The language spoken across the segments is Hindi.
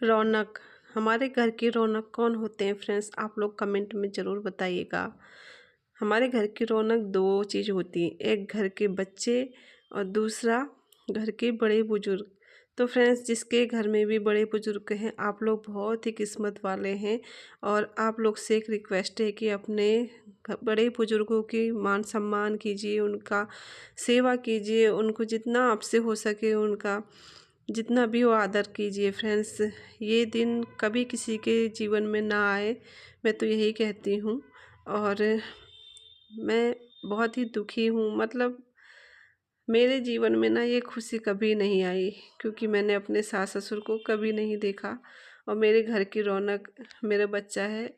रौनक, हमारे घर की रौनक कौन होते हैं फ्रेंड्स? आप लोग कमेंट में ज़रूर बताइएगा। हमारे घर की रौनक दो चीज़ होती है, एक घर के बच्चे और दूसरा घर के बड़े बुजुर्ग। तो फ्रेंड्स, जिसके घर में भी बड़े बुजुर्ग हैं, आप लोग बहुत ही किस्मत वाले हैं। और आप लोग से एक रिक्वेस्ट है कि अपने बड़े बुजुर्गों की मान सम्मान कीजिए, उनका सेवा कीजिए, उनको जितना आपसे हो सके उनका जितना भी हो आदर कीजिए फ्रेंड्स। ये दिन कभी किसी के जीवन में ना आए, मैं तो यही कहती हूँ। और मैं बहुत ही दुखी हूँ, मतलब मेरे जीवन में ना ये खुशी कभी नहीं आई, क्योंकि मैंने अपने सास ससुर को कभी नहीं देखा। और मेरे घर की रौनक मेरा बच्चा है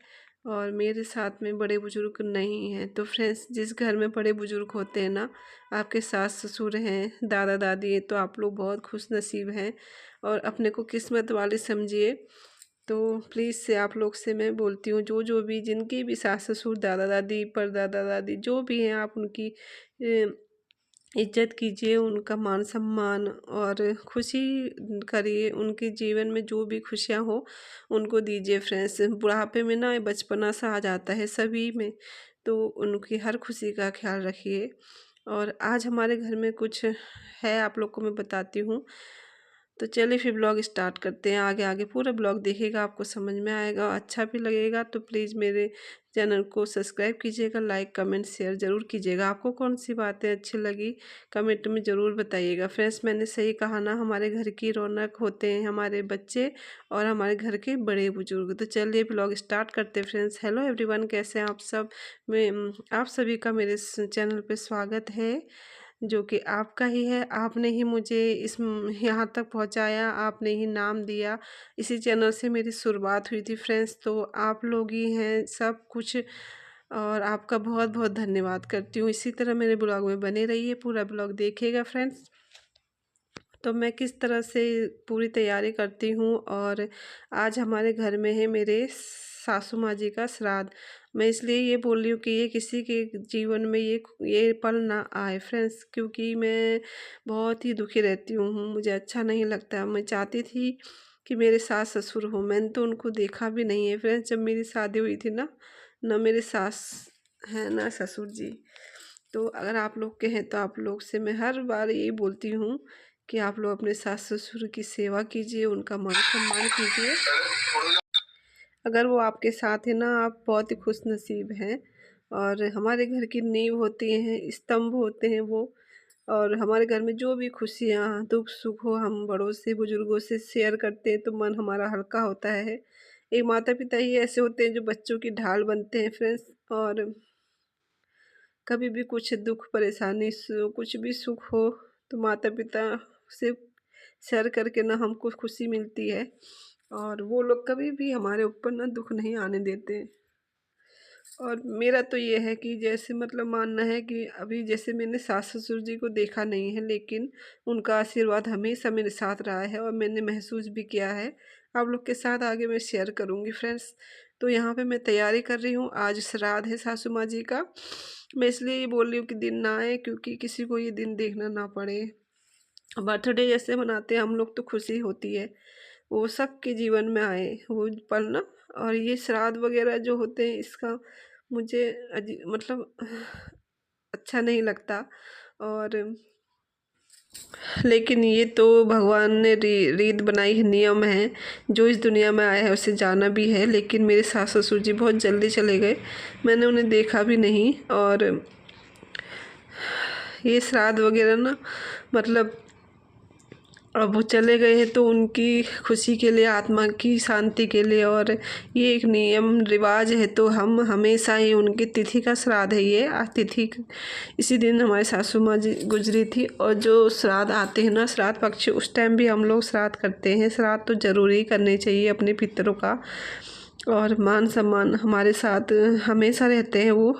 और मेरे साथ में बड़े बुजुर्ग नहीं हैं। तो फ्रेंड्स, जिस घर में बड़े बुजुर्ग होते हैं ना, आपके सास ससुर हैं, दादा दादी हैं, तो आप लोग बहुत खुश नसीब हैं और अपने को किस्मत वाले समझिए। तो प्लीज़ से आप लोग से मैं बोलती हूँ, जो भी जिनकी भी सास ससुर दादा दादी परदादा दादी जो भी हैं, आप उनकी इज्जत कीजिए, उनका मान सम्मान और खुशी करिए। उनके जीवन में जो भी खुशियाँ हो उनको दीजिए फ्रेंड्स। बुढ़ापे में ना बचपना सा आ जाता है सभी में, तो उनकी हर खुशी का ख्याल रखिए। और आज हमारे घर में कुछ है, आप लोग को मैं बताती हूँ। तो चलिए फिर ब्लॉग स्टार्ट करते हैं। आगे आगे पूरा ब्लॉग देखिएगा, आपको समझ में आएगा, अच्छा भी लगेगा। तो प्लीज़ मेरे चैनल को सब्सक्राइब कीजिएगा, लाइक कमेंट शेयर ज़रूर कीजिएगा। आपको कौन सी बातें अच्छी लगी कमेंट में ज़रूर बताइएगा फ्रेंड्स। मैंने सही कहा ना, हमारे घर की रौनक होते हैं हमारे बच्चे और हमारे घर के बड़े बुजुर्ग। तो चलिए ब्लॉग स्टार्ट करते हैं फ्रेंड्स। हेलो एवरीवन, कैसे हैं आप सब? मैं आप सभी का मेरे चैनल पे स्वागत है, जो कि आपका ही है। आपने ही मुझे इस यहाँ तक पहुँचाया, आपने ही नाम दिया। इसी चैनल से मेरी शुरुआत हुई थी फ्रेंड्स, तो आप लोग ही हैं सब कुछ। और आपका बहुत बहुत धन्यवाद करती हूँ। इसी तरह मेरे ब्लॉग में बने रहिए, पूरा ब्लॉग देखिएगा फ्रेंड्स। तो मैं किस तरह से पूरी तैयारी करती हूँ। और आज हमारे घर में है मेरे सासू माँ जी का श्राद्ध। मैं इसलिए ये बोल रही हूँ कि ये किसी के जीवन में ये पल ना आए फ्रेंड्स, क्योंकि मैं बहुत ही दुखी रहती हूँ, मुझे अच्छा नहीं लगता। मैं चाहती थी कि मेरे सास ससुर हो, मैंने तो उनको देखा भी नहीं है फ्रेंड्स। जब मेरी शादी हुई थी ना, ना मेरे सास हैं ना ससुर जी। तो अगर आप लोग के हैं तो आप लोग से मैं हर बार यही बोलती हूँ कि आप लोग अपने सास ससुर की सेवा कीजिए, उनका मान सम्मान कीजिए। अगर वो आपके साथ है ना, आप बहुत ही खुश नसीब हैं। और हमारे घर की नींव होती हैं, स्तंभ होते हैं वो। और हमारे घर में जो भी खुशियाँ दुख सुख हो, हम बड़ों से बुजुर्गों से शेयर करते हैं तो मन हमारा हल्का होता है। एक माता पिता ही ऐसे होते हैं जो बच्चों की ढाल बनते हैं फ्रेंड्स। और कभी भी कुछ दुख परेशानी कुछ भी सुख हो तो माता पिता से शेयर करके ना हमको खुशी मिलती है। और वो लोग कभी भी हमारे ऊपर ना दुख नहीं आने देते। और मेरा तो ये है कि जैसे मतलब मानना है कि अभी जैसे मैंने सास ससुर जी को देखा नहीं है, लेकिन उनका आशीर्वाद हमेशा मेरे साथ रहा है और मैंने महसूस भी किया है। आप लोग के साथ आगे मैं शेयर करूँगी फ्रेंड्स। तो यहाँ पे मैं तैयारी कर रही हूँ, आज श्राद्ध है सासू माँ जी का। मैं इसलिए ये बोल रही हूँ कि दिन ना आए, क्योंकि किसी को ये दिन देखना ना पड़े। बर्थडे जैसे मनाते हैं हम लोग तो खुशी होती है, वो सबके जीवन में आए वो पल ना। और ये श्राद्ध वगैरह जो होते हैं, इसका मुझे मतलब अच्छा नहीं लगता। और लेकिन ये तो भगवान ने रीत बनाई है, नियम है। जो इस दुनिया में आया है उसे जाना भी है। लेकिन मेरे सास ससुर जी बहुत जल्दी चले गए, मैंने उन्हें देखा भी नहीं। और ये श्राद्ध वगैरह ना, मतलब अब वो चले गए हैं तो उनकी खुशी के लिए, आत्मा की शांति के लिए। और ये एक नियम रिवाज है, तो हम हमेशा ही उनकी तिथि का श्राद्ध है ये। तिथि इसी दिन हमारी सासू माँ जी गुजरी थी। और जो श्राद्ध आते हैं ना, श्राद्ध पक्ष, उस टाइम भी हम लोग श्राद्ध करते हैं। श्राद्ध तो ज़रूरी करने चाहिए अपने पितरों का। और मान सम्मान हमारे साथ हमेशा रहते हैं वो।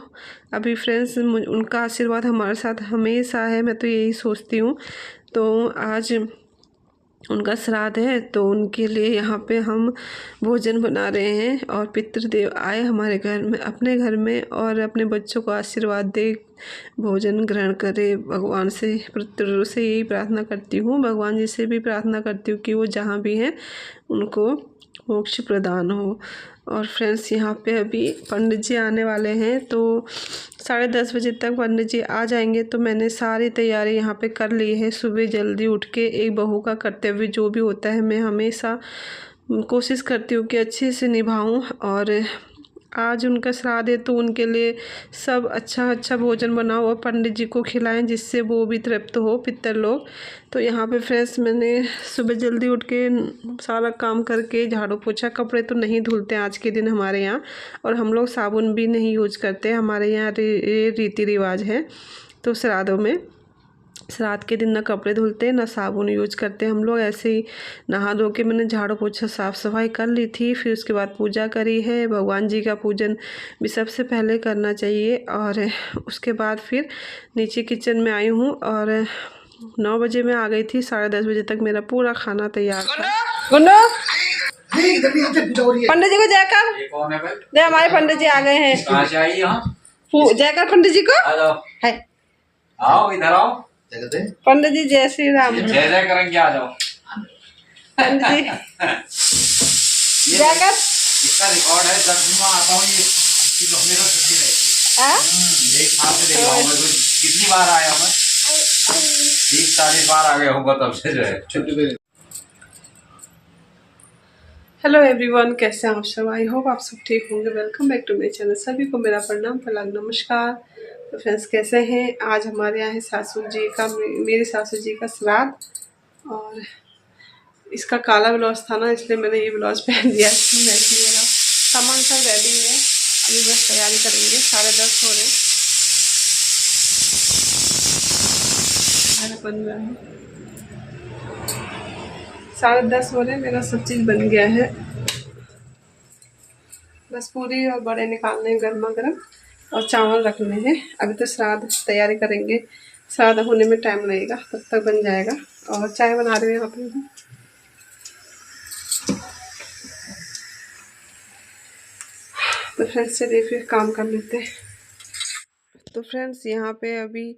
अभी फ्रेंड्स, उनका आशीर्वाद हमारे साथ हमेशा है, मैं तो यही सोचती हूँ। तो आज उनका श्राद्ध है, तो उनके लिए यहाँ पे हम भोजन बना रहे हैं। और पितृदेव आए हमारे घर में, अपने घर में, और अपने बच्चों को आशीर्वाद दे भोजन ग्रहण करे। भगवान से पितरों से यही प्रार्थना करती हूँ, भगवान जी से भी प्रार्थना करती हूँ कि वो जहाँ भी हैं उनको मोक्ष प्रदान हो। और फ्रेंड्स यहाँ पे अभी पंडित जी आने वाले हैं, तो 10:30 बजे तक पंडित जी आ जाएंगे। तो मैंने सारी तैयारी यहाँ पे कर ली है। सुबह जल्दी उठ के एक बहू का कर्तव्य जो भी होता है, मैं हमेशा कोशिश करती हूँ कि अच्छे से निभाऊँ। और आज उनका श्राद्ध है तो उनके लिए सब अच्छा अच्छा भोजन बनाओ और पंडित जी को खिलाएं, जिससे वो भी तृप्त हो पितर लोग। तो यहाँ पे फ्रेंड्स मैंने सुबह जल्दी उठ के सारा काम करके झाड़ू पोछा, कपड़े तो नहीं धुलते आज के दिन हमारे यहाँ, और हम लोग साबुन भी नहीं यूज करते। हमारे यहाँ रीति रिवाज है। तो श्राद्धों में, श्राद्ध के दिन ना कपड़े धुलते ना साबुन यूज करते हम लोग। ऐसे ही नहा धो के मैंने झाड़ू पोछा साफ़ सफाई कर ली थी। फिर उसके बाद पूजा करी है। भगवान जी का पूजन भी सबसे पहले करना चाहिए। और उसके बाद फिर नीचे किचन में आई हूँ और 9 बजे मैं आ गई थी। 10:30 बजे तक मेरा पूरा खाना तैयार था। गुन्नू पंडित जी को जयकर, जय हमारे पंडित जी आ गए हैं। जयकर पंडित जी को है, आओ इधर आओ। पंडित जी जय श्री राम। जय जय करेंगे, आ जाओ पंडित जी जयकर। इसका रिकॉर्ड है, जब मैं आता हूँ ये मेरा छुट्टी रहती है। एक साथ से देखा हूँ मैं, कितनी बार आया मैं, 30-40 बार आ गया होगा तब से जो है छुट्टी। हेलो एवरीवन, कैसे हैं आप सब? आई होप आप सब ठीक होंगे। Welcome back to my channel. सभी को मेरा प्रणाम, प्रणाम, नमस्कार। तो फ्रेंड्स कैसे हैं? आज हमारे यहाँ है सासू जी का, मेरी सासू जी का श्राद्ध। और इसका काला ब्लाउज था ना, इसलिए मैंने ये ब्लाउज पहन दिया। मेरा सामान सब रेडी है, अभी बस तैयारी करेंगे। 10:30 हो रहे, बन रहा है 10:30 हो रहे। मेरा सब चीज़ बन गया है, बस पूरी और बड़े निकालने हैं गर्मा गर्म, और चावल रखने हैं। अभी तो श्राद्ध तैयारी करेंगे, श्राद्ध होने में टाइम लगेगा, तब तक बन जाएगा। और चाय बना रहे हैं यहाँ पे। तो फ्रेंड्स चलिए फिर काम कर लेते हैं। तो फ्रेंड्स यहाँ पे अभी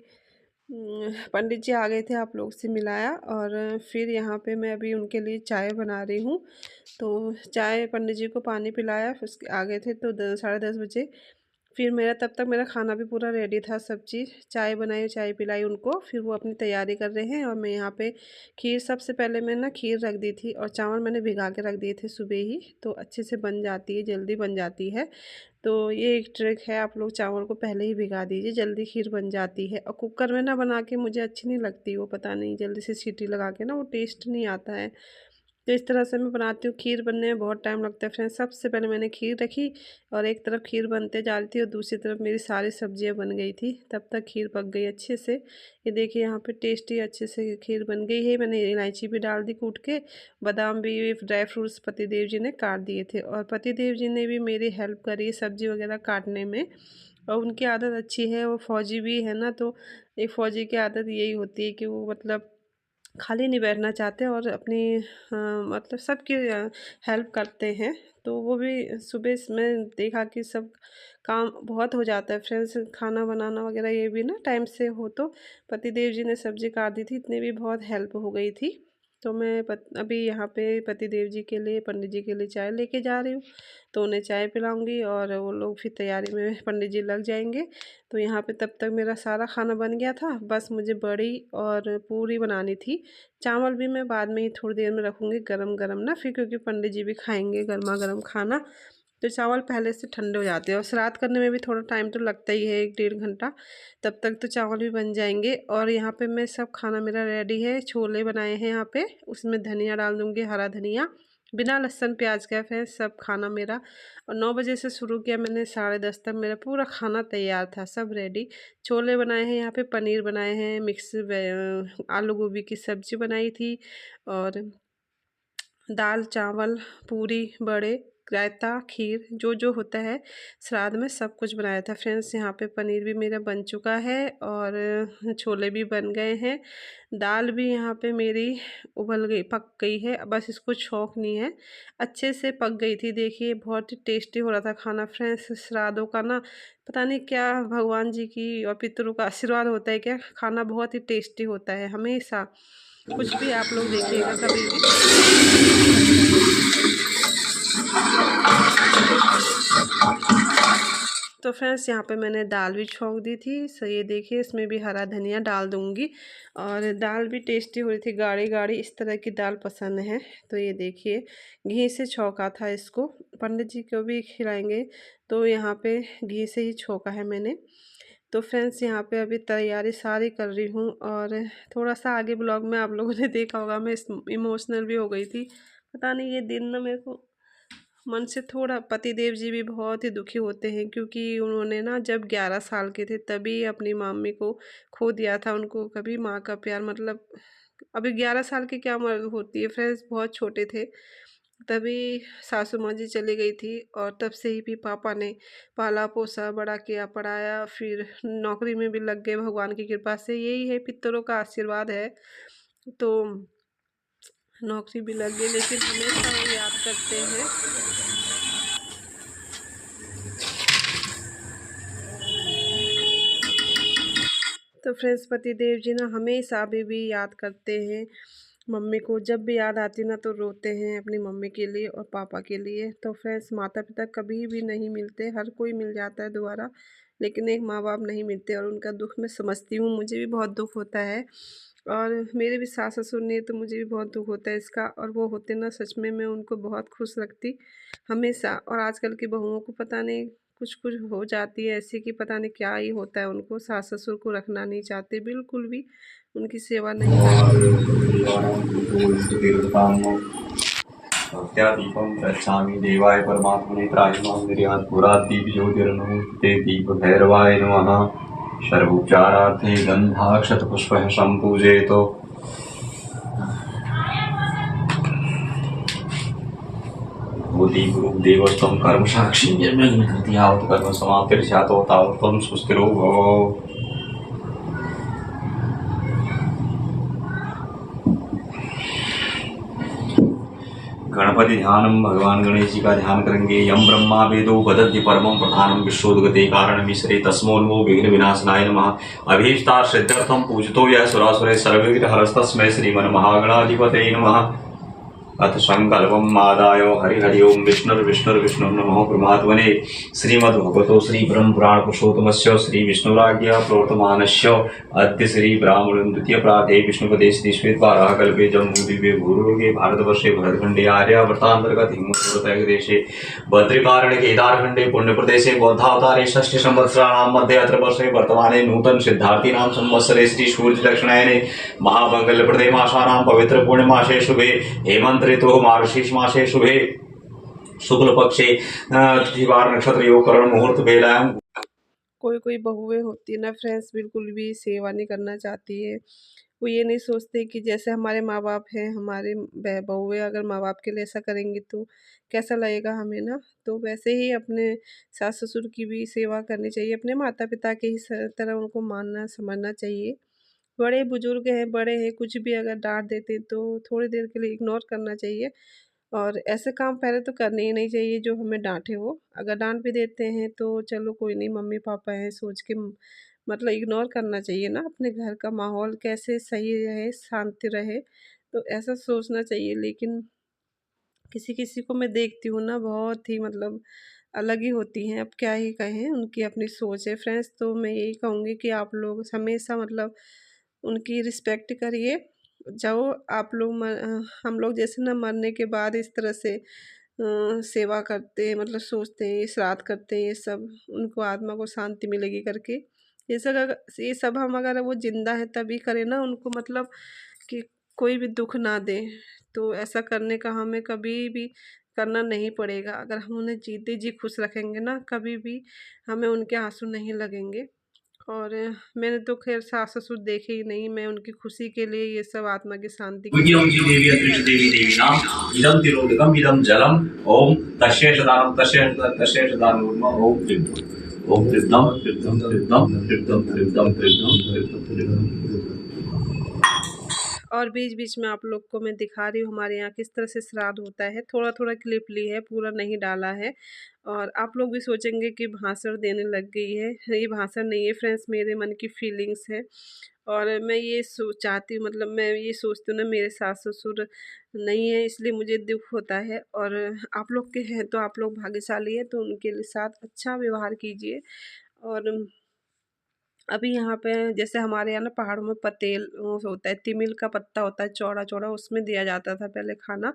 पंडित जी आ गए थे, आप लोग से मिलाया। और फिर यहाँ पे मैं अभी उनके लिए चाय बना रही हूँ। तो चाय, पंडित जी को पानी पिलाया, फिर उसके आ गए थे तो 10:30 बजे। फिर मेरा तब तक मेरा खाना भी पूरा रेडी था, सब चीज़। चाय बनाई, चाय पिलाई उनको, फिर वो अपनी तैयारी कर रहे हैं। और मैं यहाँ पे खीर, सबसे पहले मैं ना खीर रख दी थी, और चावल मैंने भिगा के रख दिए थे सुबह ही, तो अच्छे से बन जाती है, जल्दी बन जाती है। तो ये एक ट्रिक है, आप लोग चावल को पहले ही भिगा दीजिए, जल्दी खीर बन जाती है। और कुकर में ना बना के मुझे अच्छी नहीं लगती वो, पता नहीं, जल्दी से सीटी लगा के ना वो टेस्ट नहीं आता है। तो इस तरह से मैं बनाती हूँ। खीर बनने में बहुत टाइम लगता है फ्रेंड्स। सबसे पहले मैंने खीर रखी, और एक तरफ खीर बनते जा रही थी और दूसरी तरफ मेरी सारी सब्जियां बन गई थी। तब तक खीर पक गई अच्छे से। ये देखिए यहाँ पे टेस्टी अच्छे से खीर बन गई है। मैंने इलायची भी डाल दी कूट के, बादाम भी, ड्राई फ्रूट्स पतिदेव जी ने काट दिए थे, और पतिदेव जी ने भी मेरी हेल्प करी सब्जी वगैरह काटने में। और उनकी आदत अच्छी है, वो फ़ौजी भी है ना, तो एक फ़ौजी की आदत यही होती है कि वो मतलब खाली नहीं बैठना चाहते, और अपनी मतलब सबकी हेल्प करते हैं। तो वो भी सुबह में देखा कि सब काम बहुत हो जाता है फ्रेंड्स, खाना बनाना वगैरह ये भी ना टाइम से हो। तो पतिदेव जी ने सब्ज़ी काट दी थी, इतने भी बहुत हेल्प हो गई थी। तो मैं अभी यहाँ पे पतिदेव जी के लिए, पंडित जी के लिए चाय लेके जा रही हूँ। तो उन्हें चाय पिलाऊंगी और वो लोग फिर तैयारी में, पंडित जी लग जाएंगे। तो यहाँ पे तब तक मेरा सारा खाना बन गया था, बस मुझे बड़ी और पूरी बनानी थी। चावल भी मैं बाद में ही थोड़ी देर में रखूँगी गरम गरम ना, फिर क्योंकि पंडित जी भी खाएंगे गर्मा गर्म खाना। तो चावल पहले से ठंडे हो जाते हैं, और श्राद्ध करने में भी थोड़ा टाइम तो लगता ही है, 1-1.5 घंटा। तब तक तो चावल भी बन जाएंगे। और यहाँ पे मैं सब खाना मेरा रेडी है। छोले बनाए हैं यहाँ पे, उसमें धनिया डाल दूँगी, हरा धनिया, बिना लहसुन प्याज का है सब खाना मेरा। और 9 बजे से शुरू किया मैंने, 10:30 तक मेरा पूरा खाना तैयार था, सब रेडी। छोले बनाए हैं यहाँ पे, पनीर बनाए हैं, मिक्स आलू गोभी की सब्ज़ी बनाई थी, और दाल चावल पूरी बड़े रायता, खीर जो जो होता है श्राद्ध में सब कुछ बनाया था फ्रेंड्स। यहाँ पे पनीर भी मेरा बन चुका है और छोले भी बन गए हैं। दाल भी यहाँ पे मेरी उबल गई, पक गई है, बस इसको छौंकनी है। अच्छे से पक गई थी, देखिए बहुत ही टेस्टी हो रहा था खाना फ्रेंड्स। श्राद्धों का ना पता नहीं क्या भगवान जी की और पितरों का आशीर्वाद होता है क्या, खाना बहुत ही टेस्टी होता है हमेशा। कुछ भी आप लोग देखिएगा कभी भी बहुत अच्छा है। तो फ्रेंड्स यहाँ पे मैंने दाल भी छौंक दी थी, सो ये देखिए इसमें भी हरा धनिया डाल दूँगी। और दाल भी टेस्टी हो रही थी, गाढ़ी गाढ़ी, इस तरह की दाल पसंद है। तो ये देखिए घी से छौंका था इसको, पंडित जी को भी खिलाएंगे तो यहाँ पे घी से ही छौंका है मैंने। तो फ्रेंड्स यहाँ पे अभी तैयारी सारी कर रही हूँ और थोड़ा सा आगे ब्लॉग में आप लोगों ने देखा होगा मैं इमोशनल भी हो गई थी। पता नहीं ये दिन ना मेरे को मन से थोड़ा, पतिदेव जी भी बहुत ही दुखी होते हैं क्योंकि उन्होंने ना जब 11 साल के थे तभी अपनी मम्मी को खो दिया था। उनको कभी माँ का प्यार मतलब, अभी 11 साल की क्या उम्र होती है फ्रेंड्स, बहुत छोटे थे तभी सासू माँ जी चली गई थी। और तब से ही भी पापा ने पाला पोसा, बड़ा किया, पढ़ाया, फिर नौकरी में भी लग गए भगवान की कृपा से। यही है पितरों का आशीर्वाद है, तो नौकरी भी लग गई, लेकिन हमेशा वो याद करते हैं। तो फ्रेंड्स पतिदेव जी ना हमेशा अभी भी याद करते हैं मम्मी को, जब भी याद आती ना तो रोते हैं अपनी मम्मी के लिए और पापा के लिए। तो फ्रेंड्स माता पिता कभी भी नहीं मिलते, हर कोई मिल जाता है दोबारा, लेकिन एक माँ बाप नहीं मिलते। और उनका दुख मैं समझती हूँ, मुझे भी बहुत दुख होता है और मेरे भी सास ससुर नहीं है तो मुझे भी बहुत दुख होता है इसका। और वो होते ना सच में मैं उनको बहुत खुश रखती हमेशा। और आजकल की बहुओं को पता नहीं कुछ कुछ हो जाती है ऐसी कि पता नहीं क्या ही होता है, उनको सास ससुर को रखना नहीं चाहते, बिल्कुल भी उनकी सेवा नहीं करते। दीपम गच्छामि देवाय परमात्मने त्राहिमां निर्यात् पुरात् दीपज्योतिर्नमोस्तुते दीपभैरवाय नमः। सर्वोपचारार्थे गन्धाक्षतपुष्पः सम्पूजयतु। भूति गुरुदेवस्त्वं कर्म साक्षी निर्विघ्नं यावत् कर्म समाप्तिर्स्यात् तावत् त्वं सुस्थिरो भव। गणपति ध्यानम, भगवान गणेश जी का ध्यान करेंगे। यम ब्रह्मा वेदो वदन्ति परमं प्रधानम विश्वोदगते कारणम ईश्वरे तस्मोन्मो विघ्न विनाशनाय नमः। अभीष्टार्थ सिद्ध्यर्थम पूजितो यः सुरासुरैः सर्वविघ्न हरस्तस्मै श्रीमन्महागणाधिपतये नमः। अथ संकल्पम आदाय हरि ओम विष्णुर्विष्णु नमो परमात्मने। श्रीमद्भगवतो श्री ब्रह्म पुराण पुरुषोत्तमस्य श्री विष्णुराज्ञा प्रवर्तमानस्य अद्य श्री ब्राह्मणं द्वितीय प्राते विष्णुपदे श्री श्वेतवाराह कल्पे जम्बूद्वीपे भूर्लोके भारतवर्षे भरतखंडे आर्यावर्तांतर्गत हिमवत्पर्वतदेशे बद्रिकारणे केदारखंडे पुण्यप्रदेशे बौद्धावतारे षष्ठी संवत्सराणां मध्ये अत्र वर्षे वर्तमाने नूतन सिद्धार्थीनां संवत्सरे श्री सूर्यदक्षिणायने महामंगलप्रदे मासानां पवित्र पूर्णिमासे शुभे हेमंत ऋतु मार्गशीर्ष मासे शुभे शुक्ल पक्षे तिथिवार नक्षत्र योग करण मुहूर्त बेलायाम। कोई कोई बहुएं होती है ना फ्रेंड्स, बिल्कुल भी सेवा नहीं करना चाहती है। वो ये नहीं सोचते कि जैसे हमारे माँ बाप हैं, हमारे बहुएं अगर माँ बाप के लिए ऐसा करेंगी तो कैसा लगेगा हमें ना। तो वैसे ही अपने सास ससुर की भी सेवा करनी चाहिए, अपने माता पिता के ही तरह उनको मानना समझना चाहिए। बड़े बुजुर्ग हैं, बड़े हैं, कुछ भी अगर डांट देते तो थोड़ी देर के लिए इग्नोर करना चाहिए। और ऐसे काम पहले तो करने ही नहीं चाहिए जो हमें डांटे वो। अगर डांट भी देते हैं तो चलो कोई नहीं, मम्मी पापा हैं सोच के मतलब इग्नोर करना चाहिए ना। अपने घर का माहौल कैसे सही रहे, शांति रहे, तो ऐसा सोचना चाहिए। लेकिन किसी किसी को मैं देखती हूँ ना बहुत ही मतलब अलग ही होती हैं, अब क्या ही कहें, उनकी अपनी सोच है फ्रेंड्स। तो मैं यही कहूँगी कि आप लोग हमेशा मतलब उनकी रिस्पेक्ट करिए। जो आप लोग हम लोग जैसे ना मरने के बाद इस तरह से सेवा करते हैं, मतलब सोचते हैं, श्राद्ध करते हैं, ये सब उनको आत्मा को शांति मिलेगी करके। ये सब हम अगर वो जिंदा है तभी करें ना उनको, मतलब कि कोई भी दुख ना दे। तो ऐसा करने का हमें कभी भी करना नहीं पड़ेगा। अगर हम उन्हें जीते जी खुश रखेंगे ना, कभी भी हमें उनके आंसू नहीं लगेंगे। और मैंने तो खैर सास ससुर देखे ही नहीं, मैं उनकी खुशी के लिए ये सब आत्मा की शांति के लिए देवी अदृश्य देवी देवी नाम इदम तिरोदकम इदम जलम ओम तस्येष दानम तस्येष दानम ओम त्रिदम ओम त्रिदम त्रिदम त्रिदम त्रिदम त्रिदम त्रिदम त्रिदम। और बीच बीच में आप लोग को मैं दिखा रही हूँ हमारे यहाँ किस तरह से श्राद्ध होता है। थोड़ा थोड़ा क्लिप ली है, पूरा नहीं डाला है। और आप लोग भी सोचेंगे कि भाषण देने लग गई है। ये भाषण नहीं है फ्रेंड्स, मेरे मन की फीलिंग्स है। और मैं ये चाहती हूँ, मतलब मैं ये सोचती हूँ ना, मेरे सास ससुर नहीं है इसलिए मुझे दुख होता है। और आप लोग के हैं तो आप लोग भाग्यशाली है, तो उनके साथ अच्छा व्यवहार कीजिए। और अभी यहाँ पे जैसे हमारे यहाँ ना पहाड़ों में पतेल वो होता है, तिमिल का पत्ता होता है चौड़ा चौड़ा, उसमें दिया जाता था पहले खाना।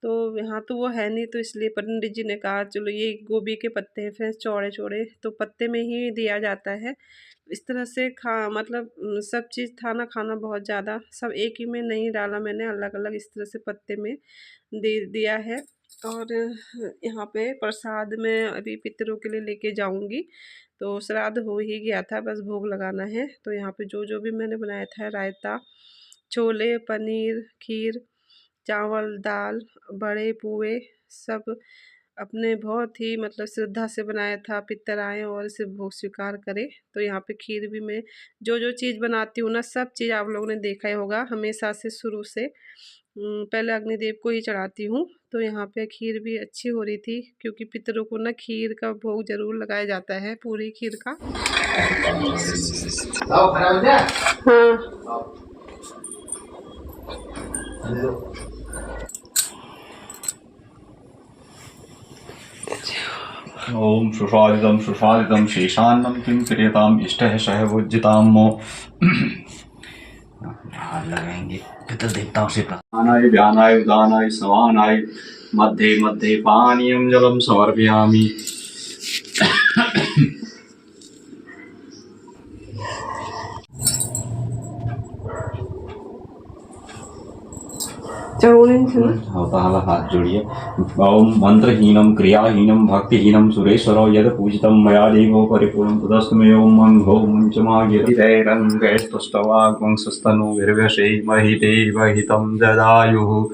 तो यहाँ तो वो है नहीं, तो इसलिए पंडित जी ने कहा चलो ये गोभी के पत्ते हैं फ्रेंड्स, चौड़े चौड़े, तो पत्ते में ही दिया जाता है। इस तरह से मतलब सब चीज़ था ना, खाना बहुत ज़्यादा सब एक ही में नहीं डाला मैंने, अलग अलग इस तरह से पत्ते में दे दिया है। और यहाँ पे प्रसाद में अभी पितरों के लिए लेके जाऊंगी। तो श्राद्ध हो ही गया था, बस भोग लगाना है। तो यहाँ पे जो जो भी मैंने बनाया था, रायता, छोले, पनीर, खीर, चावल, दाल, बड़े, पुए, सब अपने बहुत ही मतलब श्रद्धा से बनाया था। पितर आए और इसे भोग स्वीकार करें। तो यहाँ पे खीर भी मैं जो जो चीज़ बनाती हूँ ना, सब चीज़ आप लोगों ने देखा ही होगा हमेशा से शुरू से। पहले अग्निदेव को ही चढ़ाती हूँ। तो यहाँ पे खीर भी अच्छी हो रही थी, क्योंकि पितरों को ना खीर का भोग जरूर लगाया जाता है, पूरी खीर का। हाँ ओम सुषादिदम शेषान्नम किम क्रियताम इष्टः सहवोज्जिताम। लगाएंगे पितर देवताओं से प्राणाय व्यानाय उदानाय समानाय मध्ये मध्ये पानीयम जलम समर्पयामि। हाथ जोड़िए। ओम मंत्रहीनम क्रियाहीनम भक्तिहीनम सुरेश्वरो यद पूजितम मया देवो परिपूर्ण तदस्तु मे। ओम मंगो मुंचमागिरैरंगैस्तुष्टवाग्वंशस्तनु विर्व्यशे महि देवहितं ददायुः।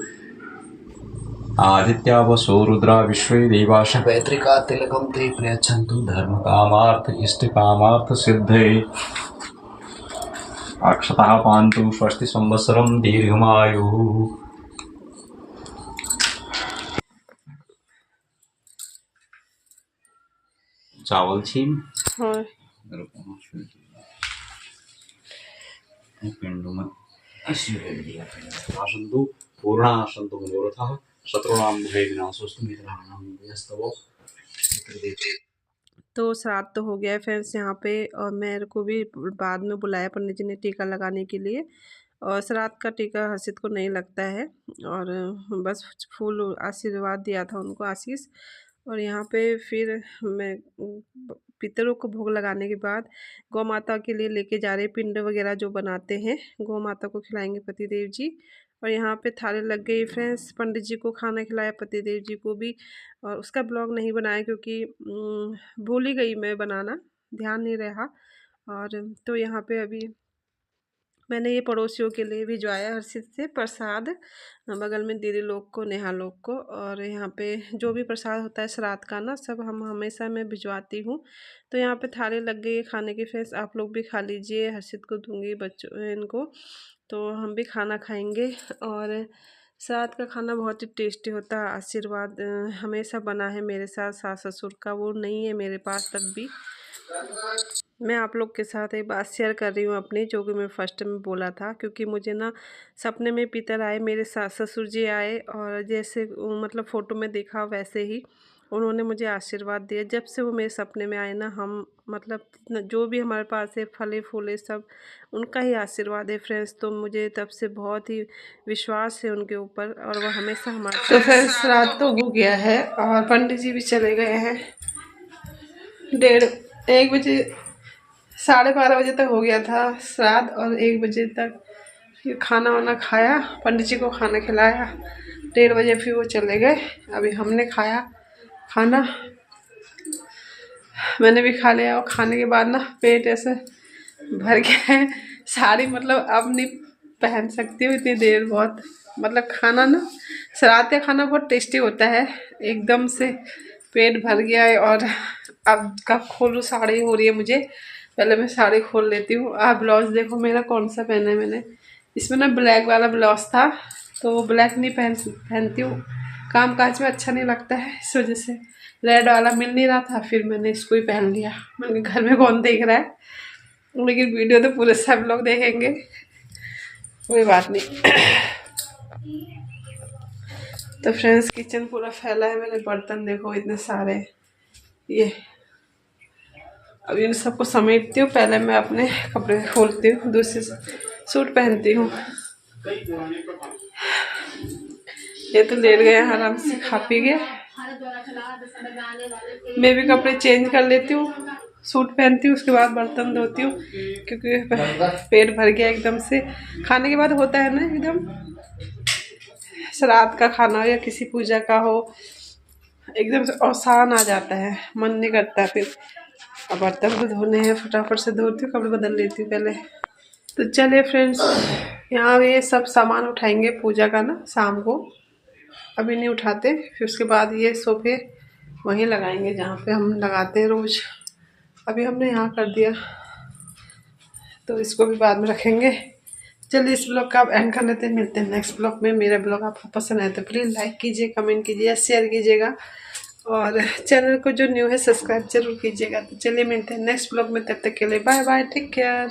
आदित्या वसो रुद्रा विश्वे देवाश पैतृका तिलकम ते प्रयच्छन्तु धर्म कामार्थ इष्ट कामार्थ सिद्धे। अक्षतः पान्तु स्वस्ति संवत्सरं दीर्घमायुः। चावल छीन हाँ पिंडु में आसन्तु पूर्णासन्तु मनोरथः शत्रूणां भय विनाशोऽस्तु मित्राणां विजयस्तव। तो श्राद्ध तो हो गया है फ्रेंड्स यहाँ पे। और मेरे को भी बाद में बुलाया पंडित जी ने टीका लगाने के लिए। और श्राद्ध का टीका हर्षित को नहीं लगता है, और बस फूल आशीर्वाद दिया था उनको, आशीष। और यहाँ पे फिर मैं पितरों को भोग लगाने के बाद गौ माता के लिए लेके जा रहे पिंड वगैरह जो बनाते हैं, गौ माता को खिलाएंगे पतिदेव जी। और यहाँ पे थाली लग गई फ्रेंड्स, पंडित जी को खाना खिलाया, पतिदेव जी को भी। और उसका ब्लॉग नहीं बनाया क्योंकि भूल ही गई मैं बनाना, ध्यान नहीं रहा। और तो यहाँ पे अभी मैंने ये पड़ोसियों के लिए भिजवाया हर्षित से प्रसाद, बगल में दीदी लोग को, नेहा लोग को। और यहाँ पे जो भी प्रसाद होता है श्राद्ध का ना, सब हम हमेशा मैं भिजवाती हूँ। तो यहाँ पे थाली लग गई है खाने की फ्रेंड्स, आप लोग भी खा लीजिए, हर्षित को दूंगी, बच्चों इनको, तो हम भी खाना खाएंगे। और श्राद्ध का खाना बहुत ही टेस्टी होता है। आशीर्वाद हमेशा बना है मेरे साथ, सास ससुर का वो नहीं है मेरे पास, तब भी मैं आप लोग के साथ एक बात शेयर कर रही हूँ अपनी, जो कि मैं फर्स्ट में बोला था। क्योंकि मुझे ना सपने में पितर आए, मेरे सास ससुर जी आए, और जैसे मतलब फ़ोटो में देखा वैसे ही उन्होंने मुझे आशीर्वाद दिया। जब से वो मेरे सपने में आए ना, हम मतलब जो भी हमारे पास है फले फूले सब उनका ही आशीर्वाद है फ्रेंड्स। तो मुझे तब से बहुत ही विश्वास है उनके ऊपर, और वह हमेशा हमारे। तो फ्रेंड्स रात तो हो गया है और पंडित जी भी चले गए हैं। 1:30 बजे, 12:30 बजे तक हो गया था श्राद्ध, और 1 बजे तक फिर खाना वाना खाया, पंडित जी को खाना खिलाया। 1:30 बजे फिर वो चले गए। अभी हमने खाया खाना, मैंने भी खा लिया। और खाने के बाद ना पेट ऐसे भर गया है। साड़ी मतलब अब नहीं पहन सकती हूँ इतनी देर, बहुत मतलब खाना ना, रात का खाना बहुत टेस्टी होता है। एकदम से पेट भर गया है और अब कब खोलूँ, साड़ी हो रही है मुझे। पहले मैं साड़ी खोल लेती हूँ। आप ब्लाउज देखो मेरा कौन सा पहना है मैंने, इसमें ना ब्लैक वाला ब्लाउज था, तो वो ब्लैक नहीं पहनती हूँ, काम काज में अच्छा नहीं लगता है, इस वजह से रेड वाला मिल नहीं रहा था, फिर मैंने इसको ही पहन लिया। मैंने घर में कौन देख रहा है, लेकिन वीडियो तो पूरे सब लोग देखेंगे, कोई बात नहीं। तो फ्रेंड्स किचन पूरा फैला है, मेरे बर्तन देखो इतने सारे। ये अब इन सबको समेटती हूँ, पहले मैं अपने कपड़े खोलती हूँ, दूसरे सूट पहनती हूँ। ये तो लेट गए आराम से खा पी के, मैं भी कपड़े चेंज कर लेती हूँ, सूट पहनती हूँ, उसके बाद बर्तन धोती हूँ, क्योंकि पेट भर गया एकदम से। खाने के बाद होता है ना एकदम, रात का खाना हो या किसी पूजा का हो, एकदम से आसान आ जाता है, मन नहीं करता फिर। अब बर्तन को धोने हैं, फटाफट से धोती हूँ, कपड़े बदल लेती हूँ पहले। तो चलिए फ्रेंड्स, यहाँ ये सब सामान उठाएंगे पूजा का ना शाम को, अभी नहीं उठाते। फिर उसके बाद ये सोफे वहीं लगाएंगे जहाँ पे हम लगाते हैं रोज़। अभी हमने यहाँ कर दिया, तो इसको भी बाद में रखेंगे। चलिए इस ब्लॉग का आप एंड कर लेते हैं, मिलते हैं नेक्स्ट ब्लॉग में। मेरा ब्लॉग आपको पसंद आए तो प्लीज़ लाइक कीजिए, कमेंट कीजिए, शेयर कीजिएगा, और चैनल को जो न्यू है सब्सक्राइब जरूर कीजिएगा। तो चलिए मिलते हैं नेक्स्ट ब्लॉग में, तब तक के लिए बाय बाय, टेक केयर।